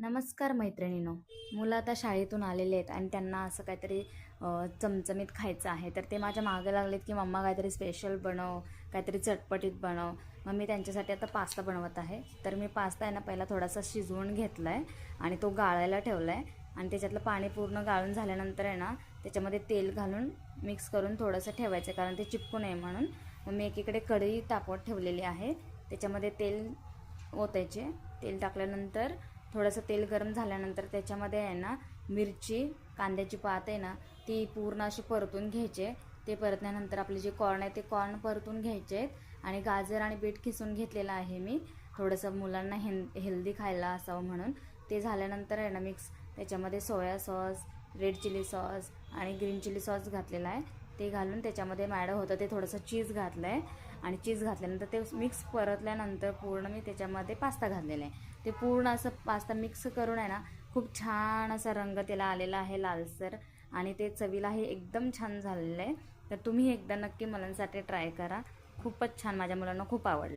नमस्कार मैत्रिणींनो. मुलं आता शाळेतून आलेले आहेत आणि त्यांना असं काहीतरी चमचमीत खायचं आहे, तर ते माझ्या मागे लागलेत की मम्मा काहीतरी स्पेशल बनव, काहीतरी चटपटीत बनव. मग मी त्यांच्यासाठी आता पास्ता बनवत आहे. तर मी पास्ता आहे ना पहिला थोडासा शिजवून घेतला आहे आणि तो गाळायला ठेवला आहे. आणि त्याच्यातलं पाणी पूर्ण गाळून झाल्यानंतर आहे ना त्याच्यामध्ये तेल घालून मिक्स करून थोडंसं ठेवायचं, कारण ते चिपकू नये म्हणून. मग मी एकीकडे कढई तापवत ठेवलेली आहे, त्याच्यामध्ये तेल ओतायचे. तेल टाकल्यानंतर थोडंसं तेल गरम झाल्यानंतर त्याच्यामध्ये आहे ना मिरची, कांद्याची पात आहे ना ती पूर्ण अशी परतून घ्यायचे. ते परतल्यानंतर आपले जे कॉर्न आहे ते कॉर्न परतून घ्यायचे आहेत आणि गाजर आणि बीट किसून घेतलेलं आहे मी, थोडंसं मुलांना हेल्दी खायला असावं म्हणून. ते झाल्यानंतर आहे ना मिक्स त्याच्यामध्ये soya sauce, red chilli sauce आणि ग्रीन चिली सॉस घातलेला आहे. ते घालून त्याच्यामध्ये मॅड होतं ते थोडंसं चीज घातलं आहे आणि चीज घातल्यानंतर ते मिक्स परतल्यानंतर पूर्ण मी त्याच्यामध्ये पास्ता घातलेला आहे. ते पूर्ण असं पास्ता मिक्स करून आहे ना खूप छान असा रंग त्याला आलेला आहे, लालसर, आणि ते चवीलाही एकदम छान झालेलं आहे. तर तुम्ही एकदा नक्की मुलांसाठी ट्राय करा. खूपच छान, माझ्या मुलांना खूप आवडलं.